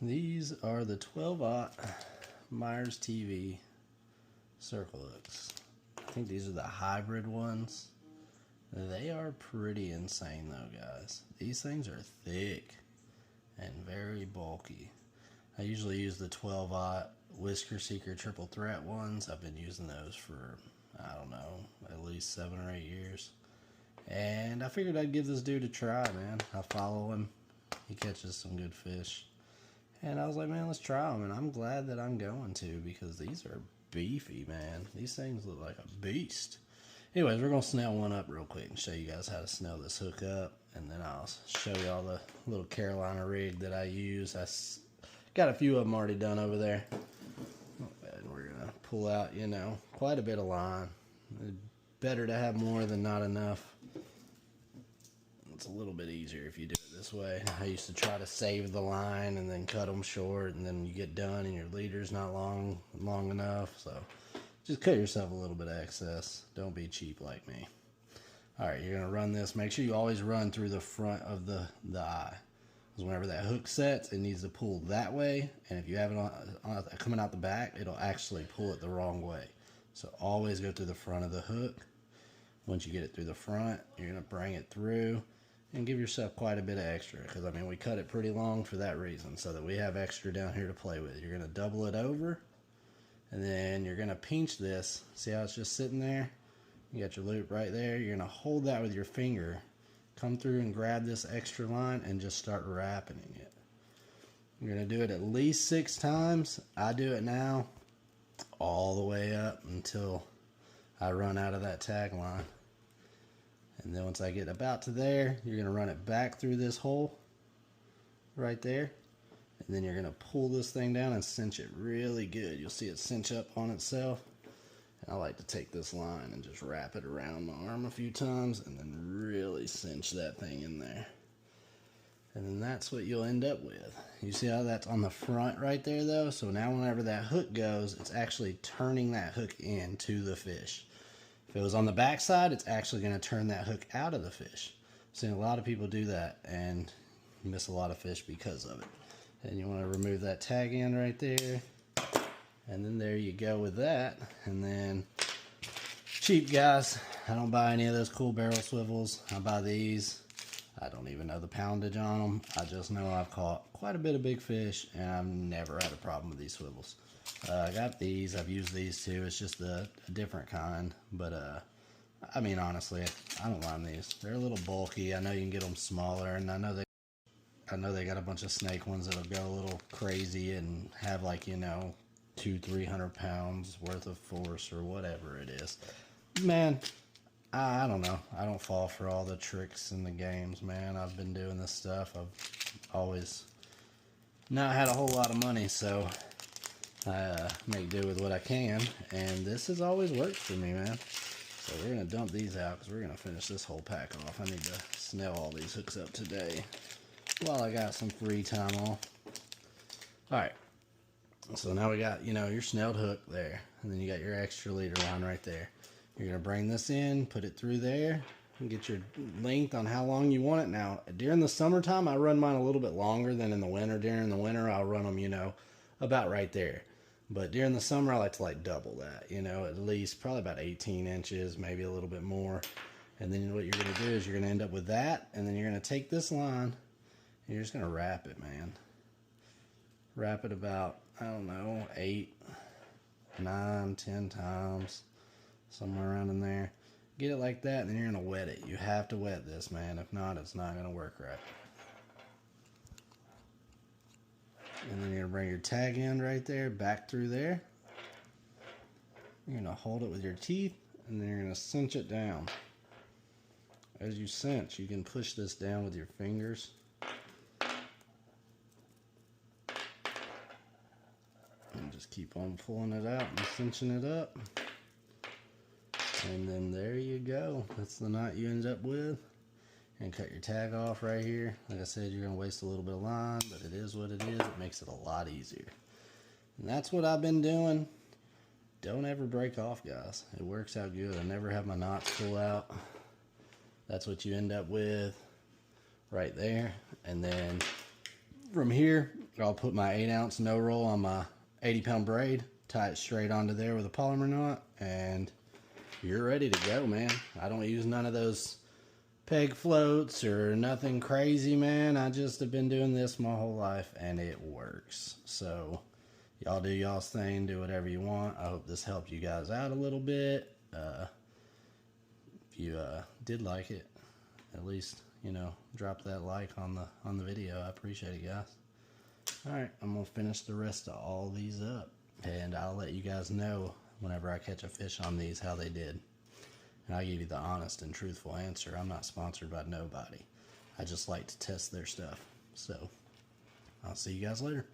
These are the 12-aught Myers TV circle hooks. I think these are the hybrid ones. They are pretty insane though, guys. These things are thick and very bulky. I usually use the 12-aught Whisker Seeker triple threat ones. I've been using those for, I don't know, at least 7 or 8 years. And I figured I'd give this dude a try, man. I follow him. He catches some good fish. And I was like, man, let's try them. And I'm glad that I'm going to, because these are beefy, man. These things look like a beast. Anyways, we're going to snell one up real quick and show you guys how to snell this hook up. And then I'll show you all the little Carolina rig that I use. I got a few of them already done over there. And we're going to pull out, you know, quite a bit of line. Better to have more than not enough. It's a little bit easier if you do it this way. I used to try to save the line and then cut them short, and then you get done and your leader's not long enough. So just cut yourself a little bit of excess. Don't be cheap like me. All right, you're gonna run this. Make sure you always run through the front of the eye, because whenever that hook sets, it needs to pull that way. And if you have it coming out the back, it'll actually pull it the wrong way. So always go through the front of the hook. Once you get it through the front, you're gonna bring it through and give yourself quite a bit of extra, because I mean we cut it pretty long for that reason, so that we have extra down here to play with. You're gonna double it over, and then you're gonna pinch this. See how it's just sitting there? You got your loop right there. You're gonna hold that with your finger, come through and grab this extra line and just start wrapping it. You're gonna do it at least 6 times. I do it now all the way up until I run out of that tag line. And then once I get about to there, you're going to run it back through this hole right there. And then you're going to pull this thing down and cinch it really good. You'll see it cinch up on itself. And I like to take this line and just wrap it around my arm a few times and then really cinch that thing in there. And then that's what you'll end up with. You see how that's on the front right there though? So now whenever that hook goes, it's actually turning that hook into the fish. If it was on the back side, it's actually going to turn that hook out of the fish. I've seen a lot of people do that and miss a lot of fish because of it. And you want to remove that tag end right there. And then there you go with that. And then, cheap guys, I don't buy any of those cool barrel swivels. I buy these. I don't even know the poundage on them. I just know I've caught quite a bit of big fish, and I've never had a problem with these swivels. I got these. I've used these too. It's just a different kind. But, I mean, honestly, I don't mind these. They're a little bulky. I know you can get them smaller, and I know they got a bunch of snake ones that'll go a little crazy and have, like, you know, 200-300 pounds worth of force or whatever it is. Man, I don't know. I don't fall for all the tricks in the games, man. I've been doing this stuff. I've always not had a whole lot of money, so I make do with what I can, and this has always worked for me, man. So we're going to dump these out because we're going to finish this whole pack off. I need to snell all these hooks up today while I got some free time off. Alright, so now we got, you know, your snelled hook there, and then you got your extra leader line right there. You're going to bring this in, put it through there, and get your length on how long you want it. Now, during the summertime, I run mine a little bit longer than in the winter. During the winter, I'll run them, you know, about right there. But during the summer, I like to double that, you know, at least probably about 18 inches, maybe a little bit more. And then what you're going to do is you're going to end up with that, and then you're going to take this line, and you're just going to wrap it, man. Wrap it about, I don't know, 8, 9, 10 times, somewhere around in there. Get it like that, and then you're going to wet it. You have to wet this, man. If not, it's not going to work right. And then you're going to bring your tag end right there, back through there. You're going to hold it with your teeth, and then you're going to cinch it down. As you cinch, you can push this down with your fingers. And just keep on pulling it out and cinching it up. And then there you go. That's the knot you end up with. And cut your tag off right here. Like I said, you're going to waste a little bit of line, but it is what it is. It makes it a lot easier. And that's what I've been doing. Don't ever break off, guys. It works out good. I never have my knots pull out. That's what you end up with right there. And then from here, I'll put my 8-ounce no roll on my 80-pound braid, tie it straight onto there with a polymer knot, and you're ready to go, man. I don't use none of those peg floats or nothing crazy, man. I just have been doing this my whole life and it works. So y'all do y'all's thing, do whatever you want. I hope this helped you guys out a little bit. If you did like it, at least, you know, drop that like on the video. I appreciate it, guys. Alright, I'm gonna finish the rest of all these up, and I'll let you guys know whenever I catch a fish on these how they did. And I'll give you the honest and truthful answer. I'm not sponsored by nobody. I just like to test their stuff. So, I'll see you guys later.